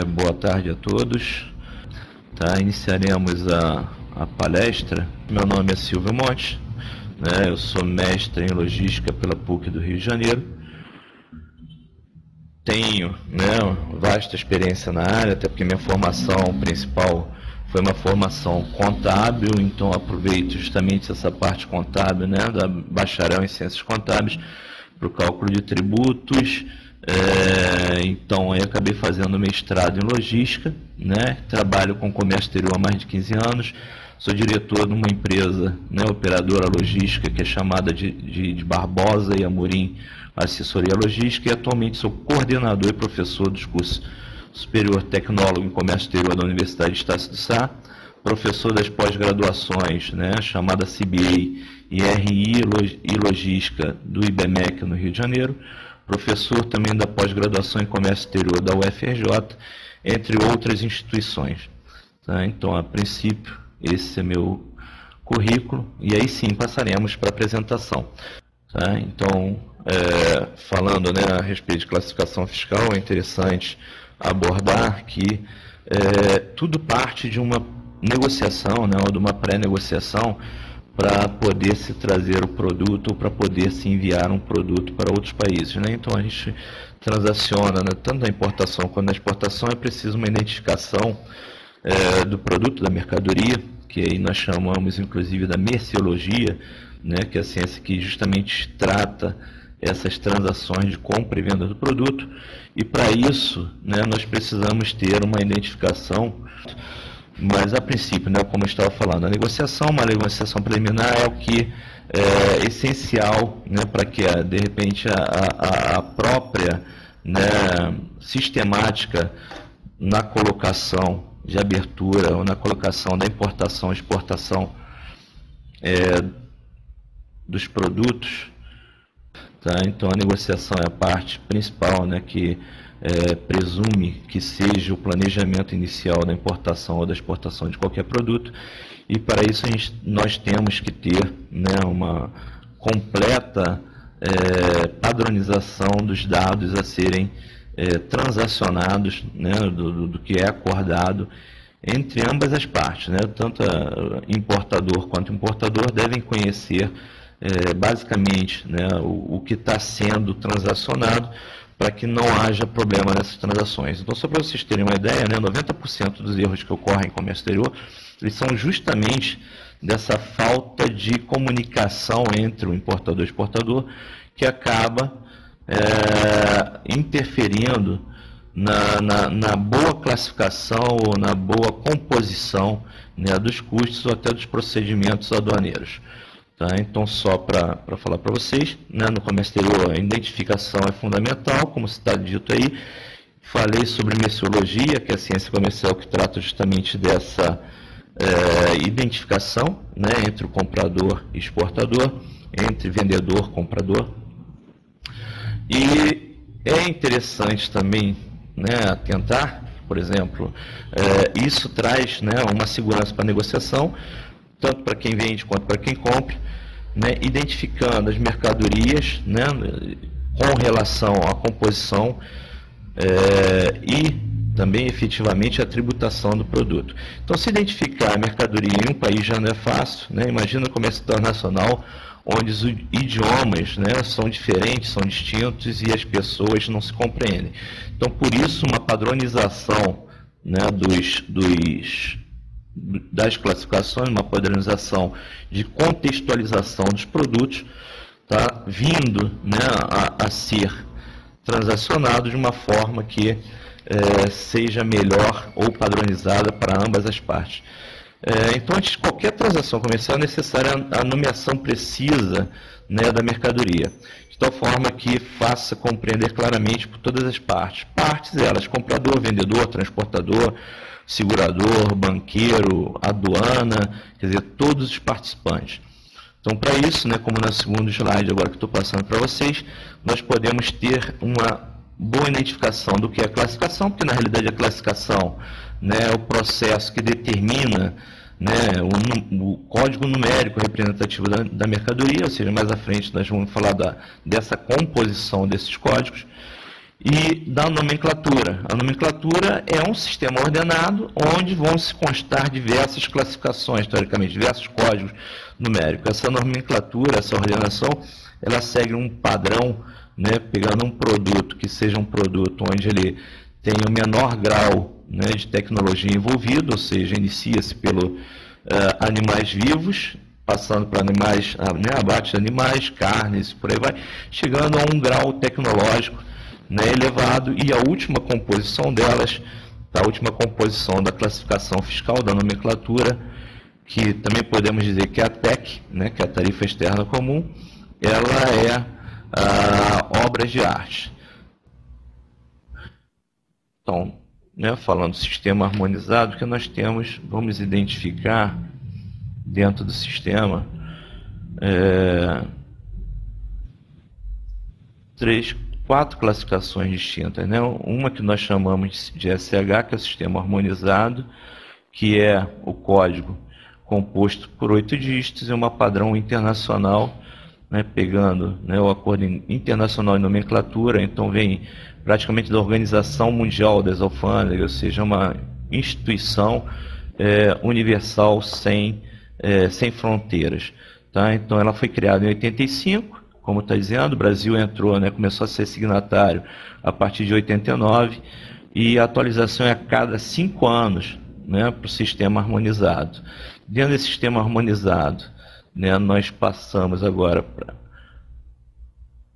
Boa tarde a todos. Iniciaremos a palestra. Meu nome é Silvio Monte, eu sou mestre em logística pela PUC do Rio de Janeiro. Tenho vasta experiência na área, até porque minha formação principal foi uma formação contábil, então aproveito justamente essa parte contábil, da bacharel em ciências contábeis, para o cálculo de tributos. Então aí acabei fazendo mestrado em logística, trabalho com comércio exterior há mais de 15 anos, sou diretor de uma empresa, operadora logística, que é chamada de Barbosa e Amorim Assessoria Logística, e atualmente sou coordenador e professor dos cursos Superior Tecnólogo em Comércio Exterior da Universidade de Estácio do Sá, professor das pós-graduações, chamada CBA e RI e Logística do IBMEC no Rio de Janeiro, professor também da pós-graduação em Comércio Exterior da UFRJ, entre outras instituições. Então, a princípio, esse é meu currículo, e aí sim passaremos para a apresentação. Então, falando a respeito de classificação fiscal, é interessante abordar que tudo parte de uma negociação, ou de uma pré-negociação, para poder se trazer o produto ou para poder se enviar um produto para outros países. Então a gente transaciona, tanto na importação quanto na exportação, é preciso uma identificação do produto, da mercadoria, que aí nós chamamos inclusive da merceologia, que é a ciência que justamente trata essas transações de compra e venda do produto, e para isso nós precisamos ter uma identificação. Mas, a princípio, como eu estava falando, uma negociação preliminar é o que é essencial para que, de repente, a própria sistemática na colocação de abertura ou na colocação da importação e exportação dos produtos. Então, a negociação é a parte principal, que presume que seja o planejamento inicial da importação ou da exportação de qualquer produto, e para isso nós temos que ter uma completa padronização dos dados a serem transacionados, do que é acordado entre ambas as partes. Tanto importador quanto importador devem conhecer basicamente o que está sendo transacionado, para que não haja problema nessas transações. Então, só para vocês terem uma ideia, 90% dos erros que ocorrem em comércio exterior, eles são justamente dessa falta de comunicação entre o importador e o exportador, que acaba interferindo na boa classificação ou na boa composição dos custos ou até dos procedimentos aduaneiros. Então, só para falar para vocês, no comércio exterior a identificação é fundamental, como está dito aí. Falei sobre merceologia, que é a ciência comercial que trata justamente dessa identificação entre o comprador e exportador, entre vendedor e comprador. E é interessante também atentar, por exemplo, isso traz uma segurança para a negociação, tanto para quem vende quanto para quem compra, identificando as mercadorias com relação à composição e também efetivamente a tributação do produto. Então, se identificar a mercadoria em um país já não é fácil, imagina o comércio internacional, onde os idiomas são diferentes, são distintos e as pessoas não se compreendem. Então, por isso, uma padronização das classificações, uma padronização de contextualização dos produtos, vindo a ser transacionado de uma forma que seja melhor ou padronizada para ambas as partes. Então, antes de qualquer transação comercial, é necessária a nomeação precisa da mercadoria, de tal forma que faça compreender claramente por todas as partes. Partes elas, comprador, vendedor, transportador, segurador, banqueiro, aduana, quer dizer, todos os participantes. Então, para isso, como no segundo slide agora que estou passando para vocês, nós podemos ter uma boa identificação do que é a classificação, porque na realidade a classificação é o processo que determina o código numérico representativo da mercadoria, ou seja, mais à frente nós vamos falar dessa composição desses códigos. e da nomenclatura. A nomenclatura é um sistema ordenado onde vão se constar diversas classificações, teoricamente, diversos códigos numéricos. Essa nomenclatura, essa ordenação, ela segue um padrão, né, pegando um produto que seja um produto onde ele tem o menor grau, né, de tecnologia envolvido, ou seja, inicia-se pelo animais vivos, passando para animais, né, abate de animais, carnes, por aí vai, chegando a um grau tecnológico, né, elevado, e a última composição delas, a última composição da classificação fiscal, da nomenclatura, que também podemos dizer que é a TEC, né, que é a Tarifa Externa Comum, ela é obras de arte. Então, né, falando do sistema harmonizado, que nós temos, vamos identificar dentro do sistema quatro classificações distintas, né? Uma que nós chamamos de SH, que é o sistema harmonizado, que é o código composto por 8 dígitos, e uma padrão internacional, né, pegando, né, o Acordo Internacional de Nomenclatura, então vem praticamente da Organização Mundial das Alfândegas, ou seja, uma instituição universal sem fronteiras. Tá? Então ela foi criada em 85, como está dizendo, o Brasil entrou, né, começou a ser signatário a partir de 89, e a atualização é a cada 5 anos, né, para o sistema harmonizado. Dentro desse sistema harmonizado, né, nós passamos agora para...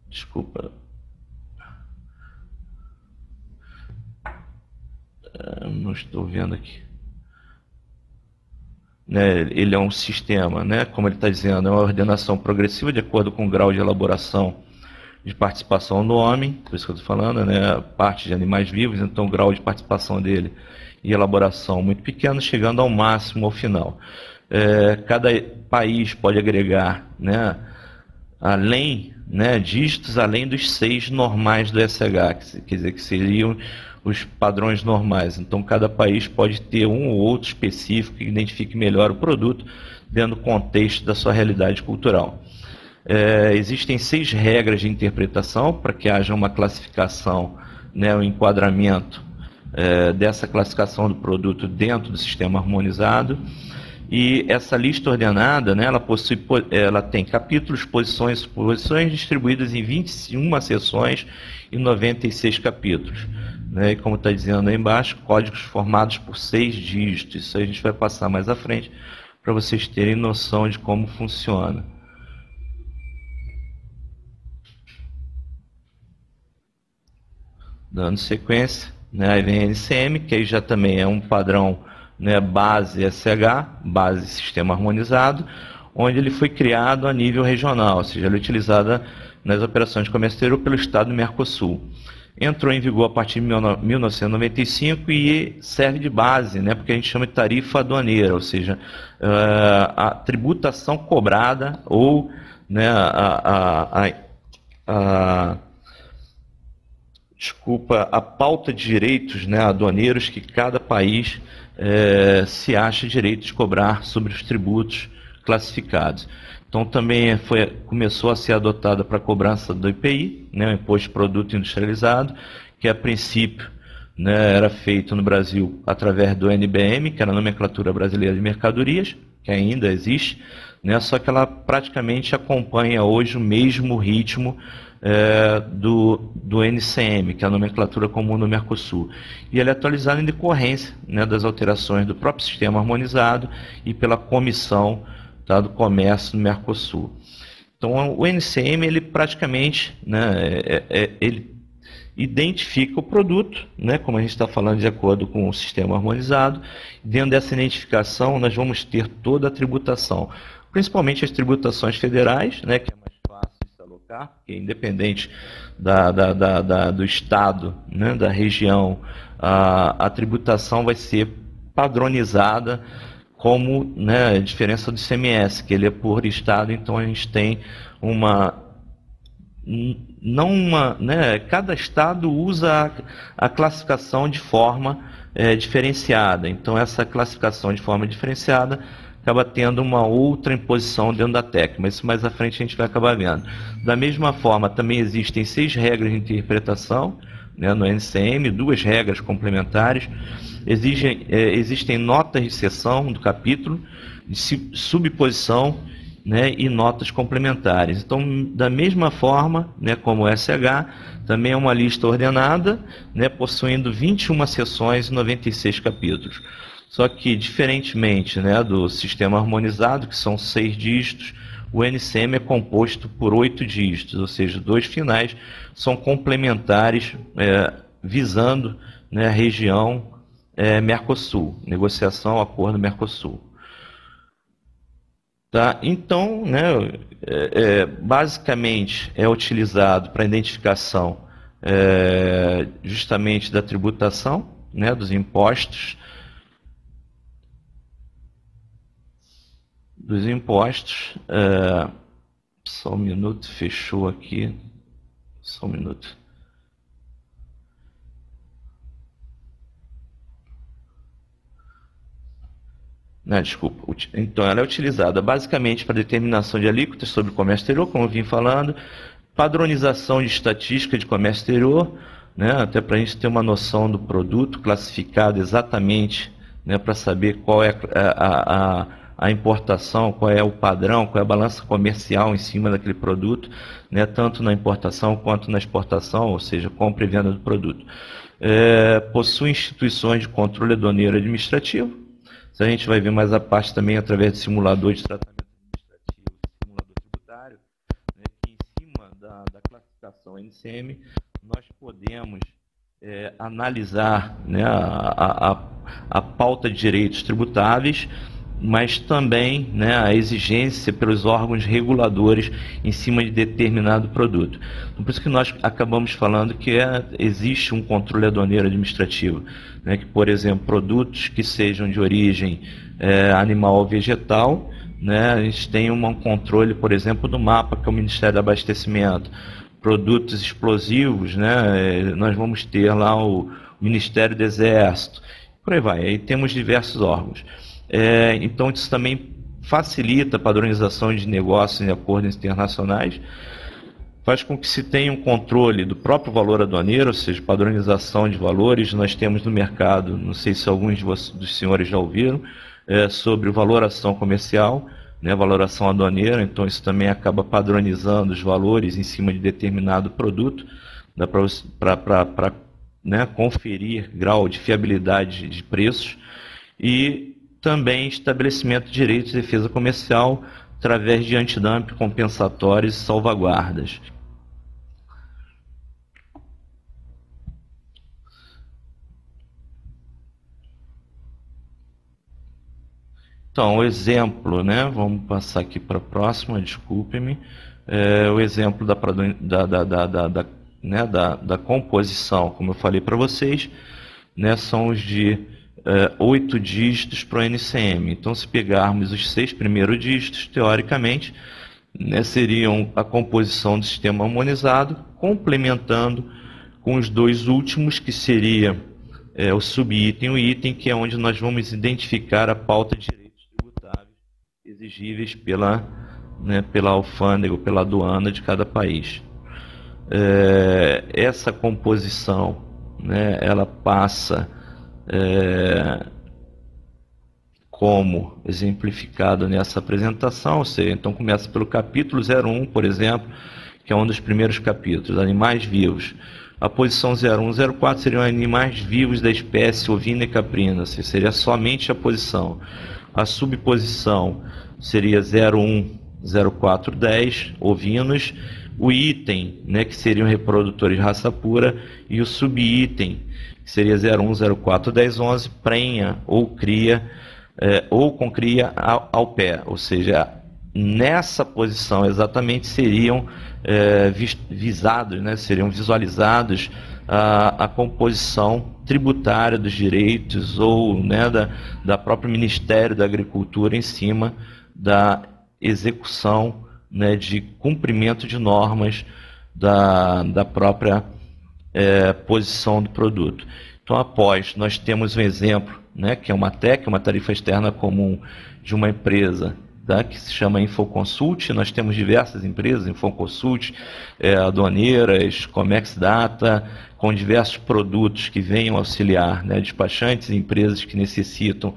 Desculpa. Não estou vendo aqui. Né, ele é um sistema, né, como ele está dizendo, é uma ordenação progressiva de acordo com o grau de elaboração de participação do homem, por isso que eu estou falando, né, parte de animais vivos, então o grau de participação dele e elaboração muito pequeno, chegando ao máximo ao final. Cada país pode agregar, né, além, né, dígitos além dos 6 normais do SH, quer dizer, que seriam os padrões normais. Então, cada país pode ter um ou outro específico que identifique melhor o produto dentro do contexto da sua realidade cultural. Existem 6 regras de interpretação para que haja uma classificação, né, um enquadramento dessa classificação do produto dentro do sistema harmonizado. E essa lista ordenada, né, ela tem capítulos, posições distribuídas em 21 seções e 96 capítulos. Né, e como está dizendo aí embaixo, códigos formados por 6 dígitos. Isso aí a gente vai passar mais à frente para vocês terem noção de como funciona. Dando sequência, né, aí vem a NCM, que aí já também é um padrão, né, base SH, base sistema harmonizado, onde ele foi criado a nível regional, ou seja, ele é utilizado nas operações de comércio exterior pelo Estado do Mercosul. Entrou em vigor a partir de 1995 e serve de base, né, porque a gente chama de tarifa aduaneira, ou seja, a tributação cobrada ou, né, a pauta de direitos, né, aduaneiros que cada país se acha direito de cobrar sobre os tributos classificados. Então também começou a ser adotada para a cobrança do IPI, né, o Imposto de Produto Industrializado, que a princípio, né, era feito no Brasil através do NBM, que era a Nomenclatura Brasileira de Mercadorias, que ainda existe, né, só que ela praticamente acompanha hoje o mesmo ritmo do NCM, que é a Nomenclatura Comum do Mercosul. E ele é atualizado em decorrência, né, das alterações do próprio sistema harmonizado e pela Comissão, tá, do Comércio do Mercosul. Então, o NCM, ele praticamente, né, ele identifica o produto, né, como a gente está falando, de acordo com o sistema harmonizado. Dentro dessa identificação, nós vamos ter toda a tributação, principalmente as tributações federais, né, que é mais fácil de se alocar, porque independente do estado, né, da região, a tributação vai ser padronizada como, né, a diferença do ICMS, que ele é por estado, então a gente tem né, cada estado usa a classificação de forma diferenciada. Então essa classificação de forma diferenciada acaba tendo uma outra imposição dentro da TEC, mas isso mais à frente a gente vai acabar vendo. Da mesma forma, também existem 6 regras de interpretação né, no NCM, 2 regras complementares. Existem notas de seção do capítulo, de subposição, né, e notas complementares. Então, da mesma forma, né, como o SH, também é uma lista ordenada, né, possuindo 21 seções e 96 capítulos. Só que, diferentemente, né, do sistema harmonizado, que são 6 dígitos, o NCM é composto por 8 dígitos, ou seja, 2 finais são complementares, visando, né, a região Mercosul, negociação, acordo Mercosul. Tá? Então, né, basicamente é utilizado para identificação justamente da tributação, né, dos impostos, só um minuto, fechou aqui, só um minuto. Não, desculpa. Então, ela é utilizada basicamente para determinação de alíquotas sobre o comércio exterior, como eu vim falando, padronização de estatística de comércio exterior, né, até para a gente ter uma noção do produto classificado exatamente, né, para saber qual é a importação, qual é o padrão, qual é a balança comercial em cima daquele produto, né, tanto na importação quanto na exportação, ou seja, compra e venda do produto. Possui instituições de controle aduaneiro administrativo. A gente vai ver mais a parte também através do simulador de tratamento administrativo, simulador tributário, né, que em cima da classificação NCM, nós podemos analisar, né, a pauta de direitos tributáveis, mas também, né, a exigência pelos órgãos reguladores em cima de determinado produto. Então, por isso que nós acabamos falando que existe um controle aduaneiro administrativo, né, que, por exemplo, produtos que sejam de origem animal ou vegetal, né, a gente tem um controle, por exemplo, do MAPA, que é o Ministério do Abastecimento. Produtos explosivos, né, nós vamos ter lá o Ministério do Exército, por aí vai, aí temos diversos órgãos. Então, isso também facilita a padronização de negócios em acordos internacionais, faz com que se tenha um controle do próprio valor aduaneiro, ou seja, padronização de valores. Nós temos no mercado, não sei se alguns dos senhores já ouviram, sobre valoração comercial, né, valoração aduaneira. Então, isso também acaba padronizando os valores em cima de determinado produto, para né, conferir grau de fiabilidade de preços. E também estabelecimento de direitos de defesa comercial através de antidumping, compensatórios e salvaguardas. Então, o exemplo, né, vamos passar aqui para a próxima, desculpe-me, o exemplo da composição, como eu falei para vocês, né, são os de 8 dígitos para o NCM. Então, se pegarmos os 6 primeiros dígitos, teoricamente, né, seriam a composição do sistema harmonizado, complementando com os 2 últimos, que seria o subitem e o item, que é onde nós vamos identificar a pauta de direitos tributáveis exigíveis pela alfândega ou pela aduana de cada país. Essa composição, né, ela passa como exemplificado nessa apresentação, ou seja, então começa pelo capítulo 01, por exemplo, que é um dos primeiros capítulos, animais vivos. A posição 01 e 04 seriam animais vivos da espécie ovina e caprina, ou seja, seria somente a posição. A subposição seria 01, 04, 10, ovinos. O item, né, que seriam reprodutores de raça pura, e o subitem, que seria 01, 04, 10, 11, prenha ou cria, ou com cria ao pé. Ou seja, nessa posição exatamente seriam visados, né, seriam visualizados a composição tributária dos direitos, ou, né, da próprio Ministério da Agricultura em cima da execução, né, de cumprimento de normas da própria posição do produto. Então, após, nós temos um exemplo, né, que é uma TEC, uma tarifa externa comum de uma empresa tá? Que se chama Infoconsult. Nós temos diversas empresas, Infoconsult, aduaneiras, Comex Data, com diversos produtos que venham auxiliar, né, despachantes e empresas que necessitam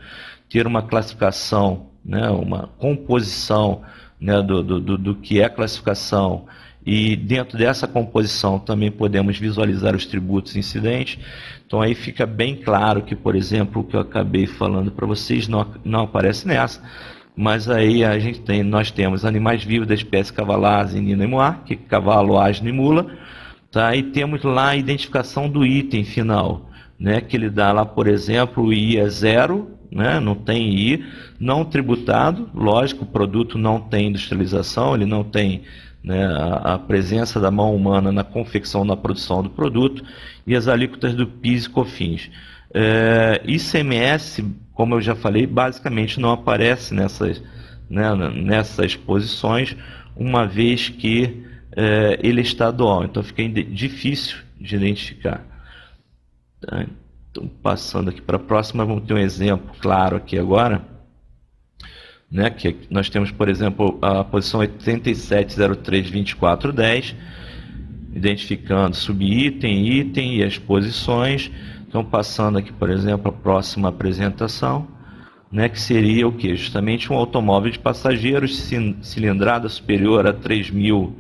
ter uma classificação, né, uma composição, né, do que é classificação, e dentro dessa composição também podemos visualizar os tributos incidentes. Então aí fica bem claro que, por exemplo, o que eu acabei falando para vocês não aparece nessa, mas aí nós temos animais vivos da espécie cavalar, zenina e moá, que é cavalo, asno e mula, tá? E temos lá a identificação do item final, né, que ele dá lá, por exemplo, o I é 0, né, não tem I, não tributado, lógico, o produto não tem industrialização, ele não tem, né, a presença da mão humana na confecção, na produção do produto, e as alíquotas do PIS e COFINS. ICMS, como eu já falei, basicamente não aparece nessas, né, nessas posições, uma vez que ele é estadual, então fica difícil de identificar. Tá? Então, passando aqui para a próxima, vamos ter um exemplo claro aqui agora, né, que nós temos, por exemplo, a posição 87032410, identificando subitem, item e as posições. Então, passando aqui, por exemplo, a próxima apresentação, né, que seria o que? Justamente um automóvel de passageiros, cilindrada superior a 3.000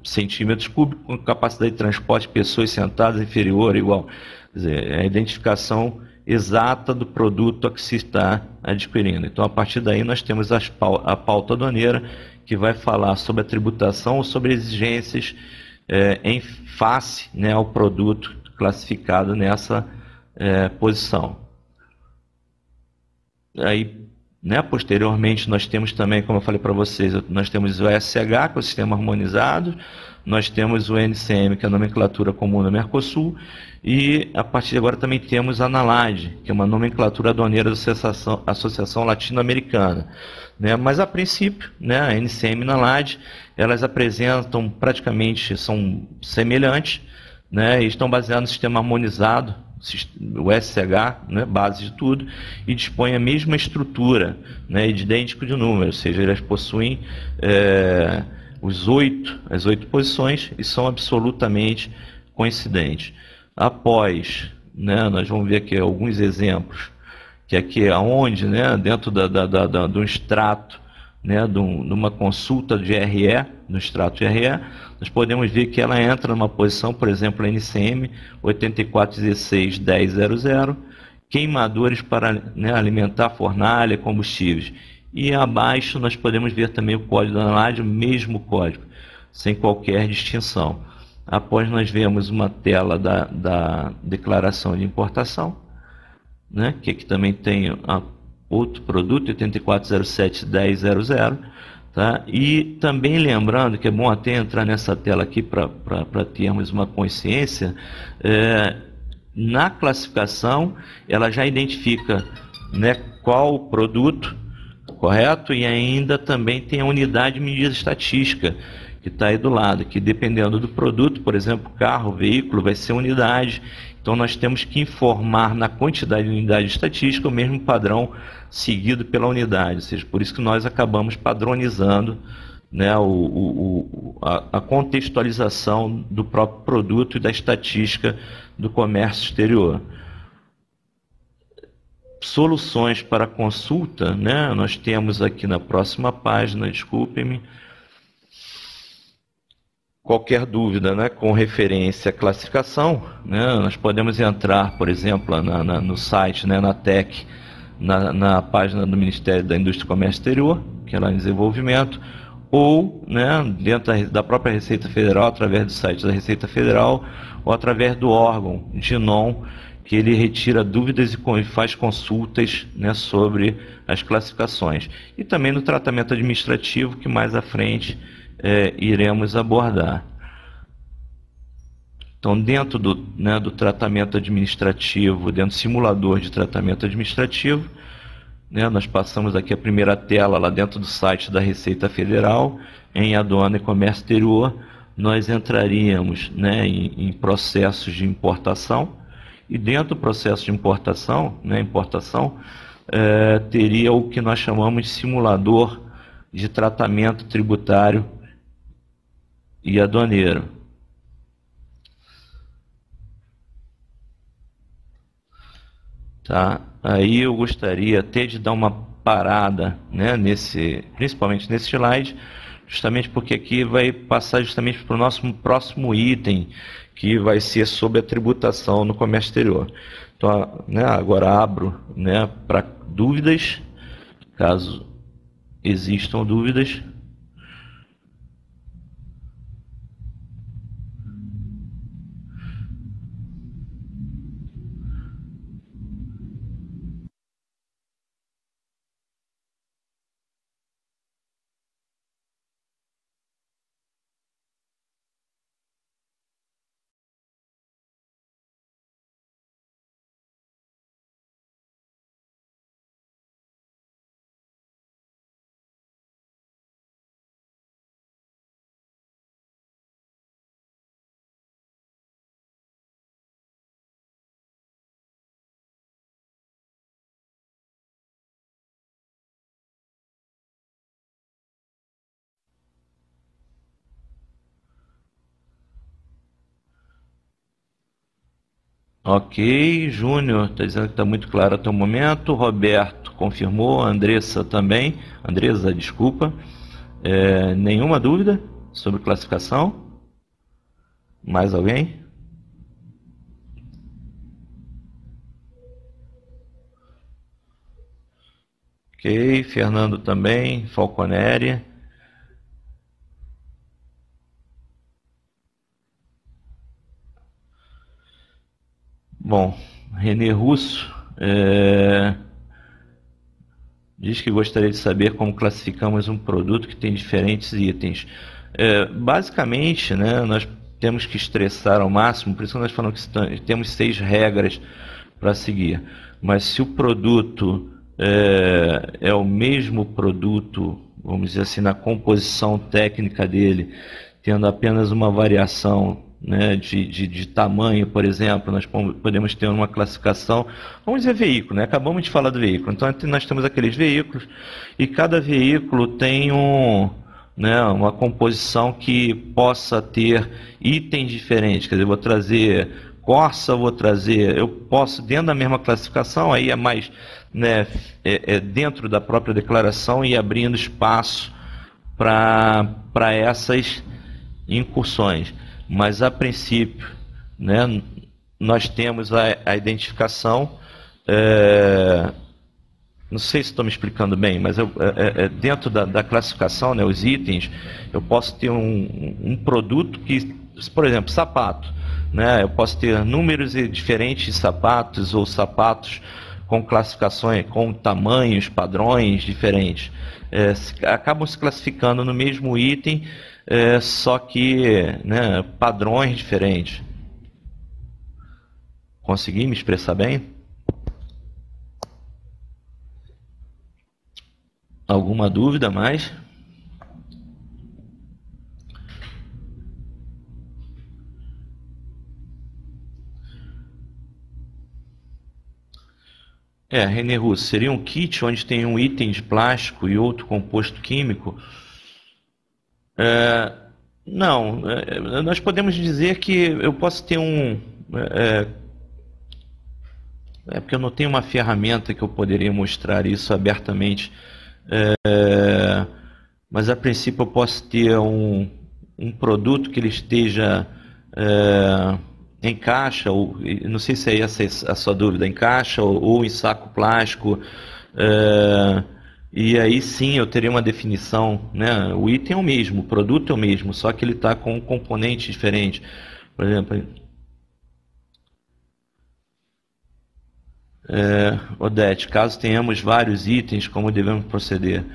centímetros cúbicos, com capacidade de transporte de pessoas sentadas inferior ou igual. Quer dizer, é a identificação exata do produto a que se está adquirindo. Então, a partir daí, nós temos a pauta aduaneira, que vai falar sobre a tributação ou sobre exigências em face, né, ao produto classificado nessa posição. Aí, né, posteriormente, nós temos também, como eu falei para vocês, nós temos o SH, que é o Sistema Harmonizado, nós temos o NCM, que é a nomenclatura comum da Mercosul, e a partir de agora também temos a ANALAD, que é uma nomenclatura aduaneira da Associação Latino-Americana. Né? Mas a princípio, né, a NCM e a ANALAD, elas apresentam praticamente, são semelhantes, né, e estão baseadas no sistema harmonizado, o SH, né, base de tudo, e dispõe a mesma estrutura, né, idêntico de número, ou seja, elas possuem as 8 posições e são absolutamente coincidentes. Após, né, nós vamos ver aqui alguns exemplos, que aqui é onde, né, dentro do extrato, né, de uma consulta de RE, no extrato de RE, nós podemos ver que ela entra numa posição, por exemplo, a NCM 8416.10.00, queimadores para, né, alimentar fornalha, combustíveis. E abaixo nós podemos ver também o código da ANALAD, o mesmo código, sem qualquer distinção. Após nós vemos uma tela da declaração de importação, né, que aqui também tem outro produto, 8407.10.00, tá? E também lembrando que é bom até entrar nessa tela aqui para termos uma consciência, na classificação ela já identifica, né, qual o produto, correto? E ainda também tem a unidade de medida estatística, que está aí do lado, que dependendo do produto, por exemplo, carro, veículo, vai ser unidade. Então nós temos que informar na quantidade de unidade estatística o mesmo padrão seguido pela unidade. Ou seja, por isso que nós acabamos padronizando, né, a contextualização do próprio produto e da estatística do comércio exterior. Soluções para consulta, né, nós temos aqui na próxima página, desculpem-me. Qualquer dúvida, né, com referência à classificação, né, nós podemos entrar, por exemplo, no site, né, na TEC, na página do Ministério da Indústria e Comércio Exterior, que é lá em desenvolvimento, ou, né, dentro da própria Receita Federal, através do site da Receita Federal, ou através do órgão DINOM, que ele retira dúvidas e faz consultas, né, sobre as classificações. E também no tratamento administrativo, que mais à frente iremos abordar. Então, dentro do tratamento administrativo, dentro do simulador de tratamento administrativo, né, nós passamos aqui a primeira tela lá dentro do site da Receita Federal, em Aduana e Comércio Exterior, nós entraríamos, né, em processos de importação, e dentro do processo de importação, teria o que nós chamamos de simulador de tratamento tributário e aduaneiro. Tá? Aí eu gostaria até de dar uma parada, né, principalmente nesse slide, justamente porque aqui vai passar justamente para o nosso próximo item, que vai ser sobre a tributação no comércio exterior. Então, né, agora abro, né, para dúvidas, caso existam dúvidas. Ok, Júnior está dizendo que está muito claro até o momento. Roberto confirmou, Andressa também. Andressa, desculpa. Nenhuma dúvida sobre classificação? Mais alguém? Ok, Fernando também, Falconeri. Bom, René Russo diz que gostaria de saber como classificamos um produto que tem diferentes itens. Basicamente, né, nós temos que estressar ao máximo, por isso que nós falamos que temos 6 regras para seguir. Mas se o produto é o mesmo produto, vamos dizer assim, na composição técnica dele, tendo apenas uma variação, né, de tamanho, por exemplo, nós podemos ter uma classificação, vamos dizer veículo, né? Acabamos de falar do veículo, então nós temos aqueles veículos e cada veículo tem uma composição que possa ter itens diferentes, quer dizer, vou trazer Corsa, eu posso, dentro da mesma classificação, aí é mais, né, dentro da própria declaração e abrindo espaço para essas incursões. Mas a princípio, né, nós temos a identificação, não sei se estou me explicando bem, mas dentro da classificação, né, os itens, eu posso ter um produto que, por exemplo, sapato, né, eu posso ter números diferentes de sapatos ou sapatos com classificações, com tamanhos, padrões diferentes, acabam se classificando no mesmo item, só que, né, padrões diferentes. Consegui me expressar bem? Alguma dúvida mais? René Russo, seria um kit onde tem um item de plástico e outro composto químico? Não, nós podemos dizer que eu posso ter porque eu não tenho uma ferramenta que eu poderia mostrar isso abertamente, mas a princípio eu posso ter um produto que ele esteja em caixa, ou não sei se é essa a sua dúvida, em caixa ou em saco plástico, e aí sim eu teria uma definição, né? O item é o mesmo, o produto é o mesmo, só que ele está com um componente diferente. Por exemplo, Odete, caso tenhamos vários itens, como devemos proceder?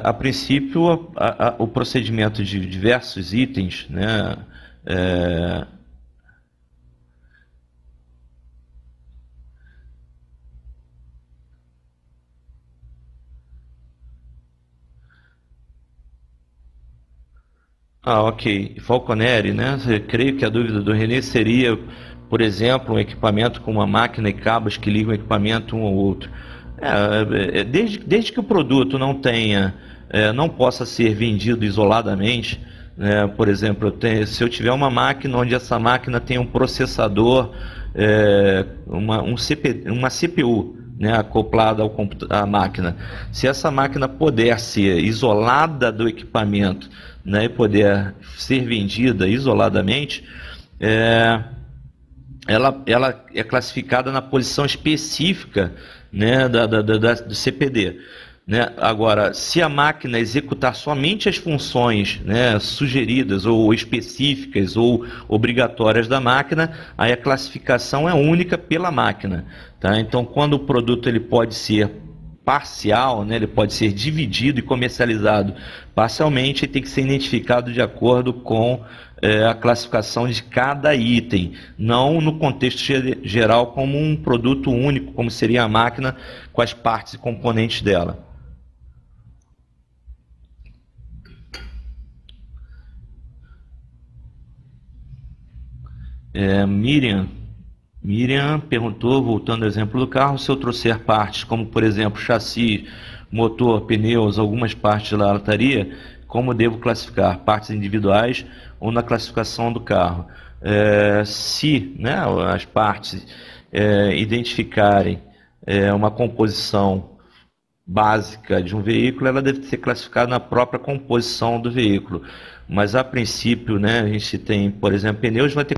A princípio, o procedimento de diversos itens, né? Ok. Falconeri, né? Eu creio que a dúvida do René seria, por exemplo, um equipamento com uma máquina e cabos que ligam o equipamento um ao outro. Desde que o produto não possa ser vendido isoladamente, né? Por exemplo, se eu tiver uma máquina onde essa máquina tem um processador, uma CPU, né, acoplada à máquina, se essa máquina puder ser isolada do equipamento, né, e puder ser vendida isoladamente, ela é classificada na posição específica, né, do CPD. Né? Agora, se a máquina executar somente as funções, né, sugeridas ou específicas ou obrigatórias da máquina, aí a classificação é única pela máquina. Tá? Então, quando o produto ele pode ser parcial, né, ele pode ser dividido e comercializado parcialmente, ele tem que ser identificado de acordo com a classificação de cada item, não no contexto geral como um produto único, como seria a máquina com as partes e componentes dela. Miriam perguntou, voltando ao exemplo do carro, se eu trouxer partes como, por exemplo, chassi, motor, pneus, algumas partes de lataria, como devo classificar? Partes individuais ou na classificação do carro? Se, né, as partes identificarem uma composição básica de um veículo, ela deve ser classificada na própria composição do veículo. Mas, a princípio, né, a gente tem, por exemplo, pneus, vai ter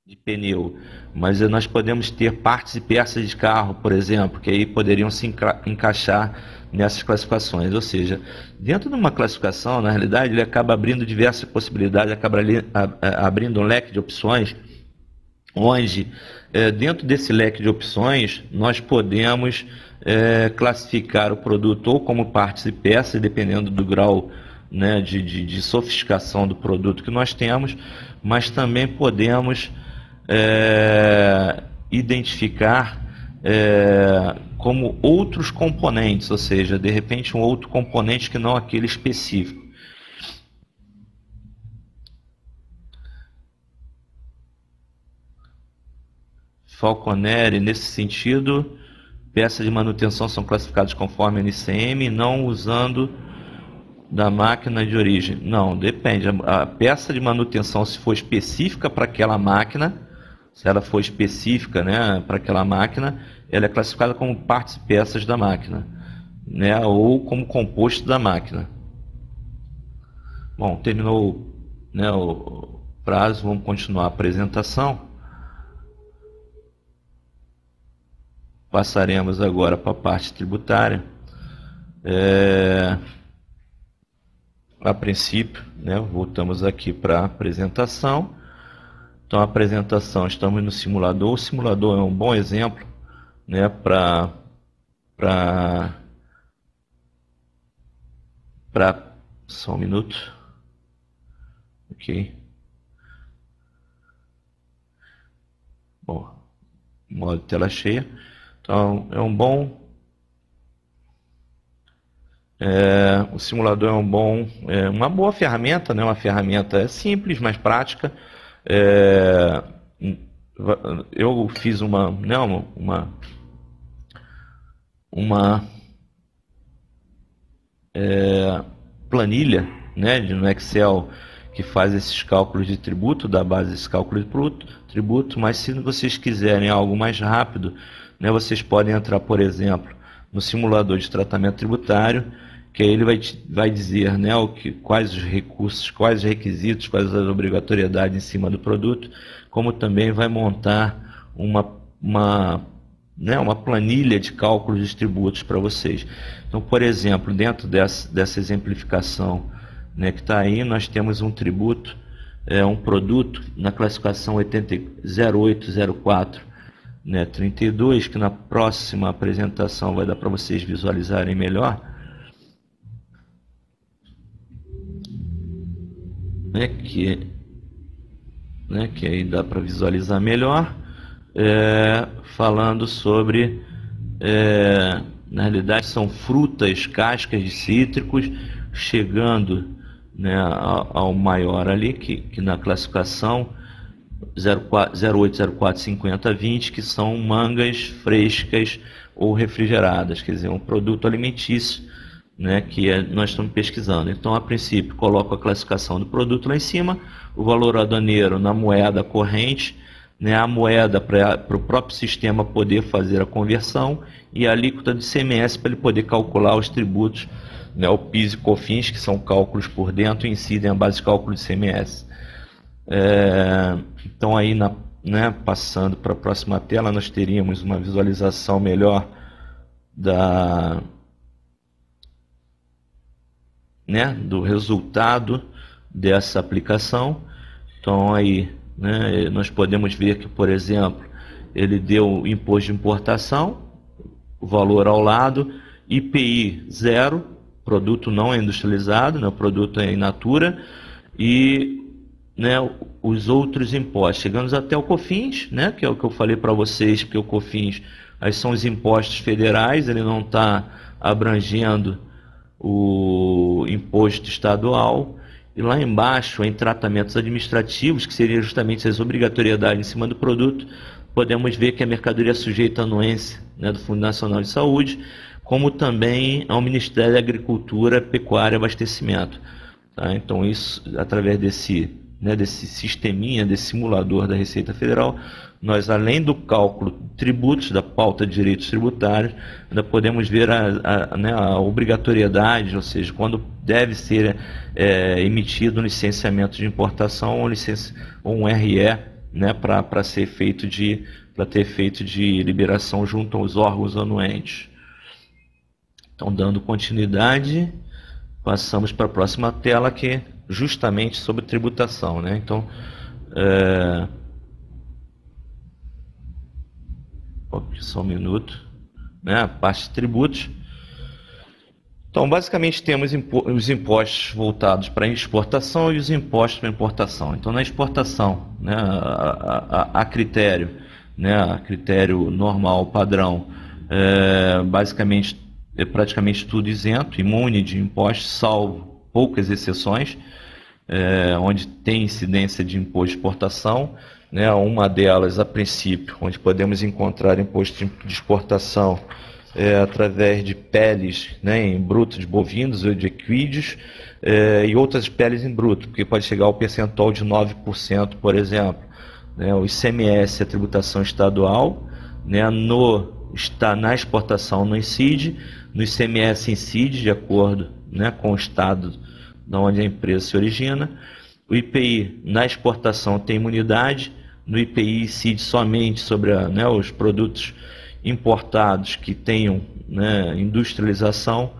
de pneu, mas nós podemos ter partes e peças de carro, por exemplo, que aí poderiam se encaixar nessas classificações. Ou seja, dentro de uma classificação, na realidade, ele acaba abrindo diversas possibilidades, acaba abrindo um leque de opções, onde dentro desse leque de opções nós podemos classificar o produto ou como partes e peças, dependendo do grau, né, de sofisticação do produto que nós temos, mas também podemos identificar como outros componentes, ou seja, de repente um outro componente que não aquele específico. Falconeri, nesse sentido, peças de manutenção são classificadas conforme a NCM, não usando da máquina de origem. Não, depende. A peça de manutenção, se for específica para aquela máquina, se ela for específica, né, para aquela máquina, ela é classificada como partes e peças da máquina, né, ou como composto da máquina. Bom, terminou, né, o prazo, vamos continuar a apresentação. Passaremos agora para a parte tributária. A princípio, né, voltamos aqui para a apresentação. Então, a apresentação, estamos no simulador. O simulador é um bom exemplo, né, só um minuto. Ok. Bom, modo tela cheia. Então, é um bom... o simulador é uma boa ferramenta, né? Uma ferramenta simples, mas prática. Eu fiz uma planilha, né, no Excel, que faz esses cálculos de tributo, da base desse cálculo de tributo, mas se vocês quiserem algo mais rápido, né, vocês podem entrar, por exemplo, no simulador de tratamento tributário, que aí ele vai dizer, né, quais os recursos, quais os requisitos, quais as obrigatoriedades em cima do produto, como também vai montar uma planilha de cálculos de tributos para vocês. Então, por exemplo, dentro dessa exemplificação, né, que está aí, nós temos um tributo, um produto na classificação 0804, né, 32, que na próxima apresentação vai dar para vocês visualizarem melhor. Que aí dá para visualizar melhor, falando sobre, na realidade são frutas, cascas de cítricos, chegando, né, ao maior ali, que na classificação 08045020, que são mangas frescas ou refrigeradas, quer dizer, um produto alimentício, né, nós estamos pesquisando. Então, a princípio, coloco a classificação do produto lá em cima, o valor aduaneiro na moeda corrente, né, a moeda para o próprio sistema poder fazer a conversão e a alíquota de ICMS para ele poder calcular os tributos, né, o PIS e COFINS, que são cálculos por dentro e incidem a base de cálculo de ICMS. Então, aí, né, passando para a próxima tela, nós teríamos uma visualização melhor do resultado dessa aplicação. Então, aí, né, nós podemos ver que, por exemplo, ele deu imposto de importação, o valor ao lado, IPI 0, produto não é industrializado, né, o produto é in natura, e, né, os outros impostos. Chegamos até o COFINS, né, que é o que eu falei para vocês, porque o COFINS aí são os impostos federais, ele não está abrangendo o imposto estadual. E lá embaixo, em tratamentos administrativos, que seriam justamente as obrigatoriedades em cima do produto, podemos ver que a mercadoria é sujeita à anuência, né, do Fundo Nacional de Saúde, como também ao Ministério da Agricultura, Pecuária e Abastecimento. Tá? Então, isso, através desse sisteminha, desse simulador da Receita Federal, nós, além do cálculo de tributos, da pauta de direitos tributários, ainda podemos ver a obrigatoriedade, ou seja, quando deve ser emitido um licenciamento de importação ou um RE, né, para ter efeito de liberação junto aos órgãos anuentes. Então, dando continuidade, passamos para a próxima tela, que é justamente sobre tributação, né? Então, só um minuto, né? A parte de tributos. Então, basicamente, temos os impostos voltados para a exportação e os impostos para a importação. Então, na exportação, né, a critério, né, a critério normal, padrão, basicamente, é praticamente tudo isento, imune de impostos, salvo poucas exceções, onde tem incidência de imposto de exportação, né, uma delas, a princípio, onde podemos encontrar imposto de exportação através de peles, né, em bruto de bovinos ou de equídeos, e outras peles em bruto, porque pode chegar ao percentual de 9%, por exemplo. Né, o ICMS, a tributação estadual, né, na exportação não incide, no ICMS incide, de acordo, né, com o estado de onde a empresa se origina. O IPI na exportação tem imunidade, no IPI incide somente sobre os produtos importados que tenham, né, industrialização,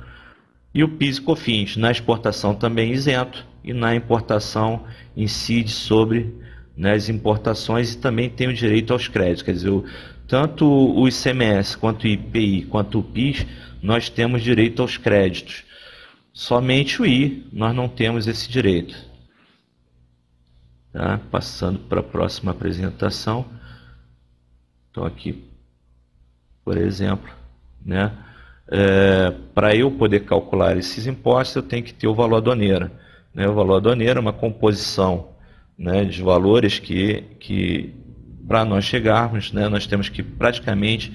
e o PIS e COFINS na exportação também isento, e na importação incide sobre, né, as importações e também tem o direito aos créditos. Quer dizer, tanto o ICMS, quanto o IPI, quanto o PIS, nós temos direito aos créditos. Somente o I, nós não temos esse direito. Tá? Passando para a próxima apresentação. Então, aqui, por exemplo, né, para eu poder calcular esses impostos, eu tenho que ter o valor aduaneiro. Né? O valor aduaneiro é uma composição, né, de valores que para nós chegarmos, né, nós temos que praticamente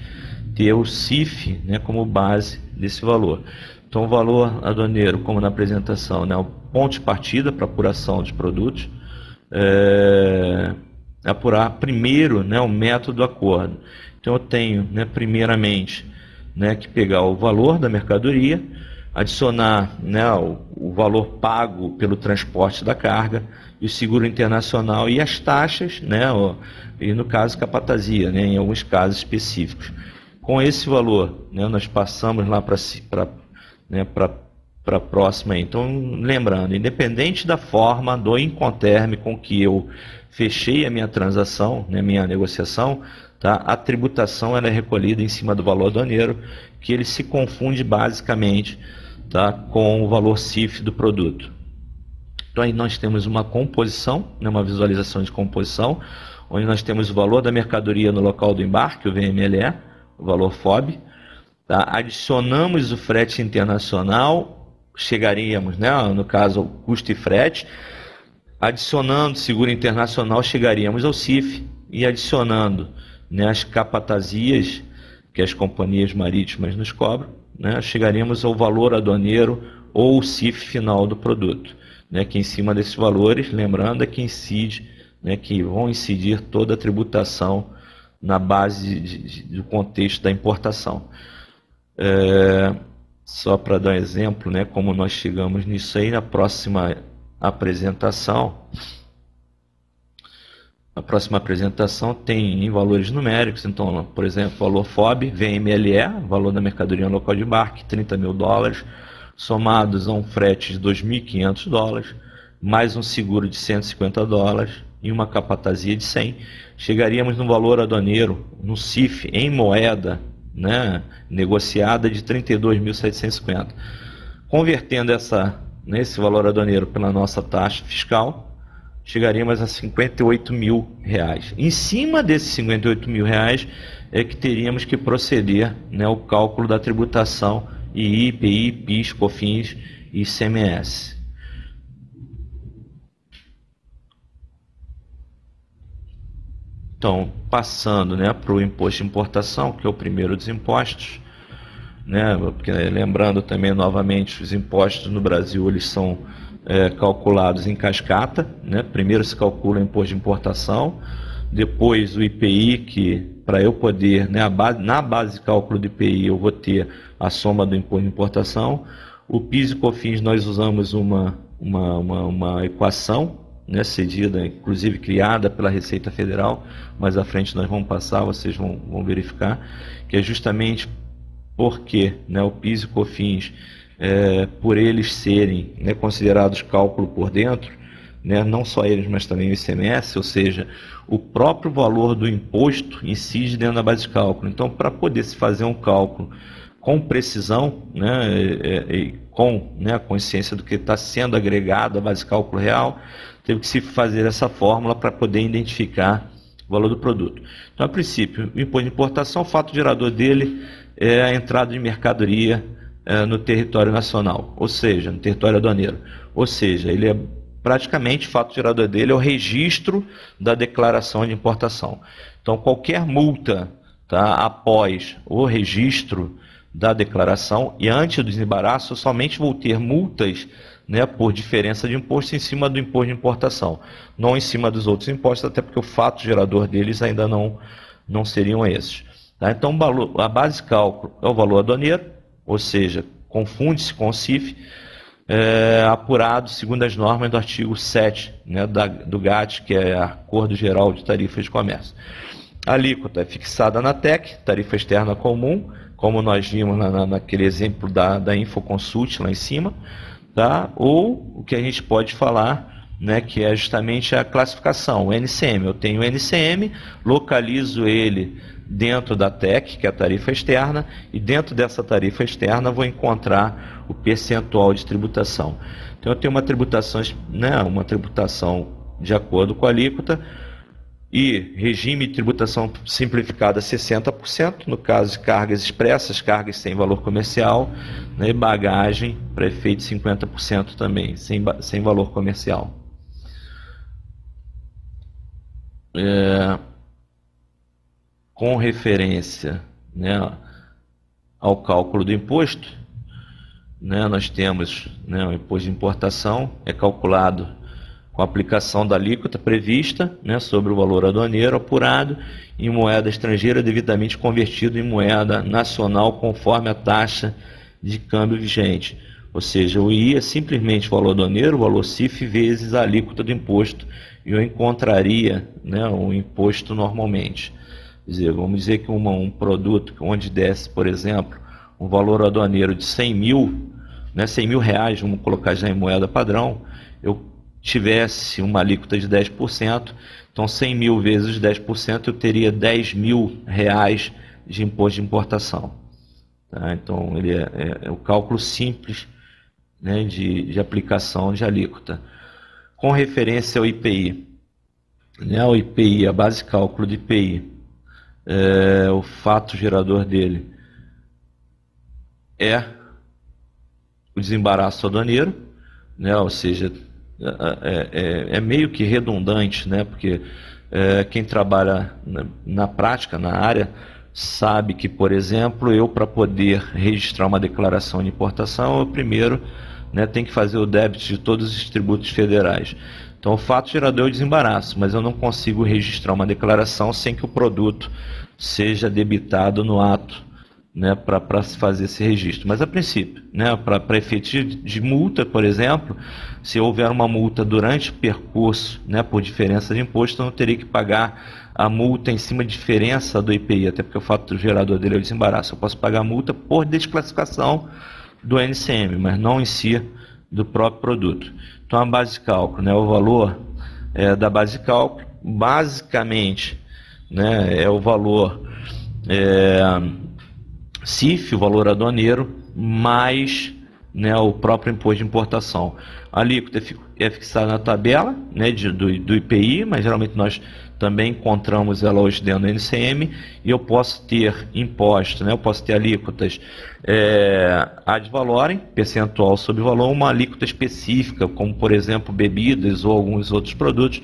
ter o CIF, né, como base desse valor. Então, o valor aduaneiro, como na apresentação, né, o ponto de partida para apuração dos produtos, apurar primeiro, né, o método do acordo. Então, eu tenho, né, primeiramente, né, que pegar o valor da mercadoria, adicionar, né, o valor pago pelo transporte da carga, e o seguro internacional e as taxas, né, e no caso capatazia, né, em alguns casos específicos. Com esse valor, né, nós passamos lá para a próxima. Então, lembrando, independente da forma do Incoterm com que eu fechei a minha transação, né, minha negociação, tá, a tributação ela é recolhida em cima do valor aduaneiro, que ele se confunde basicamente, tá, com o valor CIF do produto. Então, aí nós temos uma composição, né, uma visualização de composição, onde nós temos o valor da mercadoria no local do embarque, o VMLE, o valor FOB. Tá? Adicionamos o frete internacional, chegaríamos, né, no caso, ao custo e frete. Adicionando seguro internacional, chegaríamos ao CIF, e adicionando, né, as capatazias que as companhias marítimas nos cobram, né, chegaríamos ao valor aduaneiro ou o CIF final do produto, né, que em cima desses valores, lembrando, é que incide, né, que vão incidir toda a tributação na base do contexto da importação. Só para dar um exemplo, né, como nós chegamos nisso aí, na próxima apresentação. A próxima apresentação tem em valores numéricos, então, por exemplo, valor FOB, VMLE, valor da mercadoria local de embarque, $30 mil, somados a um frete de $2.500, mais um seguro de $150 e uma capatazia de 100, chegaríamos no valor aduaneiro, no CIF, em moeda, né, negociada, de 32.750. Convertendo esse valor aduaneiro pela nossa taxa fiscal, chegaríamos a R$58 mil. Em cima desses R$58 mil é que teríamos que proceder, né, o cálculo da tributação II, IPI, PIS, COFINS e ICMS. Então, passando, né, para o imposto de importação, que é o primeiro dos impostos, né, porque, lembrando também novamente, os impostos no Brasil eles são calculados em cascata, né? Primeiro se calcula o imposto de importação, depois o IPI, que para eu poder, né, na base de cálculo do IPI eu vou ter a soma do imposto de importação. O PIS e COFINS nós usamos uma equação, né, cedida, inclusive criada pela Receita Federal, mais à frente nós vamos passar, vocês vão verificar, que é justamente porque, né, o PIS e COFINS, por eles serem, né, considerados cálculo por dentro, né, não só eles, mas também o ICMS, ou seja, o próprio valor do imposto incide dentro da base de cálculo. Então, para poder se fazer um cálculo com precisão, né, e com, né, a consciência do que está sendo agregado à base de cálculo real, teve que se fazer essa fórmula para poder identificar o valor do produto. Então, a princípio, o imposto de importação, o fato gerador dele é a entrada de mercadoria no território nacional, ou seja, no território aduaneiro. Ou seja, ele é praticamente, o fato gerador dele é o registro da declaração de importação. Então, qualquer multa, tá, após o registro da declaração e antes do desembaraço, eu somente vou ter multas, né, por diferença de imposto em cima do imposto de importação, não em cima dos outros impostos, até porque o fato gerador deles ainda não seriam esses. Tá? Então, a base de cálculo é o valor aduaneiro, ou seja, confunde-se com o CIF, apurado segundo as normas do artigo 7, né, do GATT, que é Acordo Geral de Tarifas de Comércio. A alíquota é fixada na TEC, tarifa externa comum, como nós vimos naquele exemplo da Infoconsult lá em cima, tá? Ou o que a gente pode falar, né, que é justamente a classificação, o NCM. Eu tenho o NCM, localizo ele dentro da TEC, que é a tarifa externa, e dentro dessa tarifa externa vou encontrar o percentual de tributação. Então eu tenho uma tributação, né, uma tributação de acordo com a alíquota, e regime de tributação simplificada 60%, no caso de cargas expressas, cargas sem valor comercial, né, e bagagem para efeito 50% também, sem valor comercial. Com referência, né, ao cálculo do imposto, né, nós temos, né, o imposto de importação, é calculado com a aplicação da alíquota prevista, né, sobre o valor aduaneiro apurado em moeda estrangeira devidamente convertido em moeda nacional conforme a taxa de câmbio vigente. Ou seja, o II é simplesmente o valor aduaneiro, o valor CIF vezes a alíquota do imposto, e eu encontraria, né, o imposto normalmente. Quer dizer, vamos dizer que um produto onde desse, por exemplo, um valor aduaneiro de 100 mil, né, 100 mil reais, vamos colocar já em moeda padrão, eu tivesse uma alíquota de 10%, então 100 mil vezes 10%, eu teria 10 mil reais de imposto de importação. Tá? Então, ele é o cálculo simples, né, de aplicação de alíquota. Com referência ao IPI, né, o IPI, a base de cálculo de IPI, o fato gerador dele é o desembaraço aduaneiro, né, ou seja, é meio que redundante, né? Porque quem trabalha na prática, na área, sabe que, por exemplo, eu, para poder registrar uma declaração de importação, eu primeiro, né, tenho que fazer o débito de todos os tributos federais. Então, o fato gerador é o desembaraço, mas eu não consigo registrar uma declaração sem que o produto seja debitado no ato, né, para se fazer esse registro. Mas, a princípio, né, para efeitos de multa, por exemplo, se houver uma multa durante o percurso, né, por diferença de imposto, eu não teria que pagar a multa em cima de diferença do IPI, até porque o fato gerador dele é o desembaraço. Eu posso pagar a multa por desclassificação do NCM, mas não em si do próprio produto. Então, a base de cálculo, né, o valor da base de cálculo, basicamente, né, é o valor CIF, o valor aduaneiro, mais, né, o próprio imposto de importação. A alíquota é fixada na tabela, né, do IPI, mas geralmente nós também encontramos ela hoje dentro do NCM, e eu posso ter imposto, né, eu posso ter alíquotas ad valorem, percentual sobre valor, uma alíquota específica, como por exemplo bebidas ou alguns outros produtos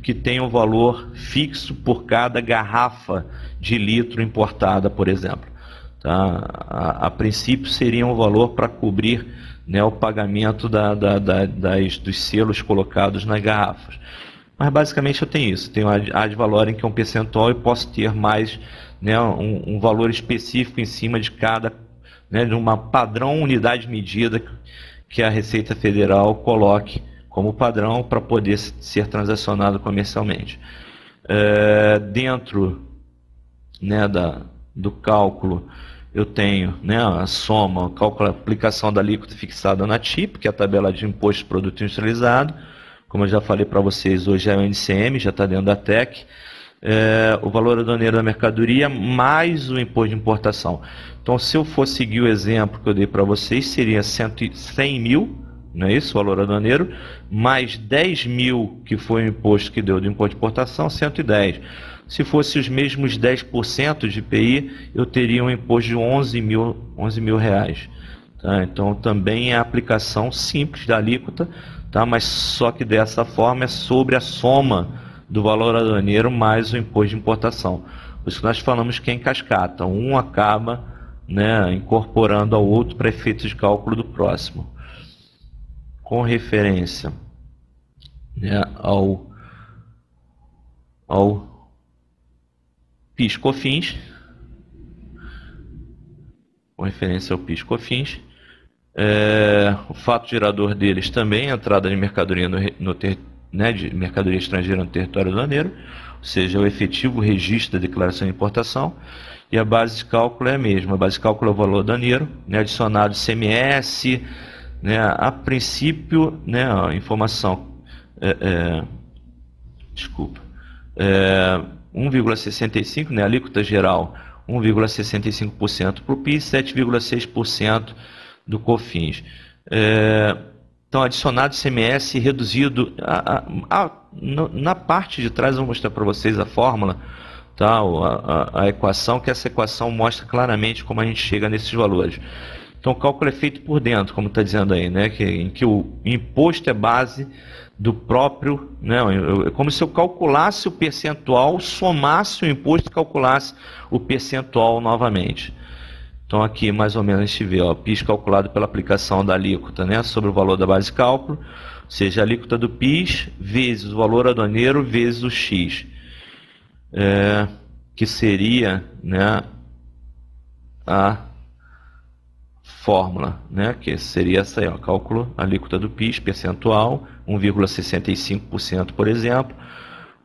que tem um valor fixo por cada garrafa de litro importada, por exemplo. Tá? A princípio seria um valor para cobrir, né, o pagamento dos selos colocados nas garrafas. Mas basicamente eu tenho isso, tenho ad valorem, que é um percentual, e posso ter mais, né, um valor específico em cima de cada, né, de uma padrão unidade de medida que a Receita Federal coloque como padrão para poder ser transacionado comercialmente. Dentro, né, do cálculo, eu tenho, né, a soma, o cálculo, a aplicação da alíquota fixada na TIP, que é a tabela de imposto de produto industrializado. Como eu já falei para vocês, hoje é o NCM, já está dentro da TEC. O valor aduaneiro da mercadoria mais o imposto de importação. Então, se eu for seguir o exemplo que eu dei para vocês, seria 100 mil, não é isso? O valor aduaneiro, mais 10 mil, que foi o imposto que deu do imposto de importação, 110. Se fosse os mesmos 10% de IPI, eu teria um imposto de 11 mil reais. Tá? Então, também é a aplicação simples da alíquota, tá? Mas só que dessa forma é sobre a soma do valor aduaneiro mais o imposto de importação. Por isso que nós falamos que é em cascata. Um acaba, né, incorporando ao outro para efeitos de cálculo do próximo. Com referência, né, ao PIS/COFINS, com referência ao PIS/COFINS, o fato gerador deles também é a entrada de mercadoria de mercadoria estrangeira no território aduaneiro, ou seja, o efetivo registro da declaração de importação, e a base de cálculo é a mesma. A base de cálculo é o valor aduaneiro, né, adicionado ICMS, né, a princípio, né, a informação, 1,65, né, alíquota geral 1,65% para o PIS, 7,6% do COFINS. Então, adicionado ICMS reduzido, na parte de trás eu vou mostrar para vocês a fórmula, tá, a equação, que essa equação mostra claramente como a gente chega nesses valores. Então, o cálculo é feito por dentro, como está dizendo aí, né, em que o imposto é base do próprio, né, é como se eu calculasse o percentual, somasse o imposto e calculasse o percentual novamente. Então, aqui mais ou menos a gente vê, ó, PIS calculado pela aplicação da alíquota, né, sobre o valor da base de cálculo, ou seja, a alíquota do PIS vezes o valor aduaneiro vezes o X, que seria, né, a fórmula, né, que seria essa aí, ó, cálculo alíquota do PIS, percentual, 1,65%, por exemplo.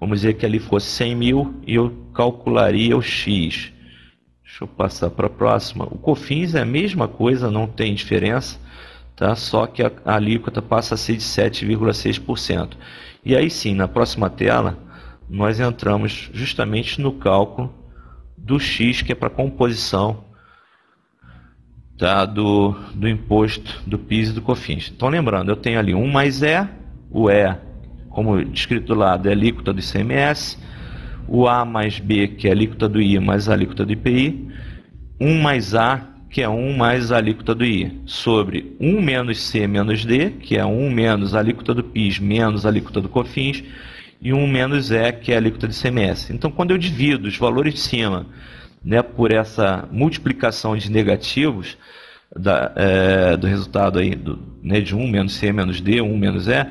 Vamos dizer que ali fosse 100 mil e eu calcularia o X. Deixa eu passar para a próxima. O COFINS é a mesma coisa, não tem diferença, tá? Só que a alíquota passa a ser de 7,6%. E aí sim, na próxima tela, nós entramos justamente no cálculo do X, que é para composição, tá, do imposto do PIS e do COFINS. Então, lembrando, eu tenho ali 1 mais E, o E, como descrito do lado, é a alíquota do ICMS, o A mais B, que é a alíquota do I mais a alíquota do IPI, 1 mais A, que é 1 mais a alíquota do I, sobre 1 menos C menos D, que é 1 menos a alíquota do PIS menos a alíquota do COFINS, e 1 menos E, que é a alíquota do ICMS. Então, quando eu divido os valores de cima, né, por essa multiplicação de negativos do resultado aí né, de 1 menos C menos D, 1 menos E,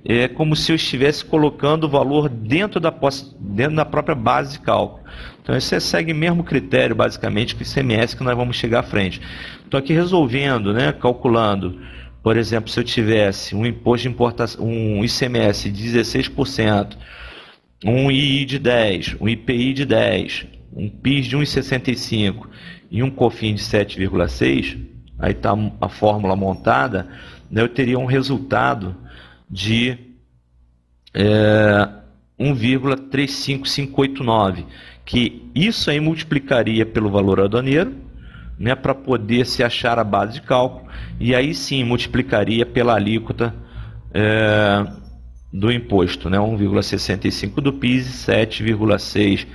é como se eu estivesse colocando o valor dentro da própria base de cálculo. Então, você segue o mesmo critério, basicamente, que o ICMS, que nós vamos chegar à frente. Estou aqui resolvendo, né, calculando, por exemplo, se eu tivesse um imposto de importação, um ICMS de 16%, um II de 10%, um IPI de 10%, um PIS de 1,65% e um COFINS de 7,6%, aí está a fórmula montada, né, eu teria um resultado de 1,35589, que isso aí multiplicaria pelo valor aduaneiro, né, para poder se achar a base de cálculo, e aí sim multiplicaria pela alíquota do imposto, né, 1,65 do PIS e 7,6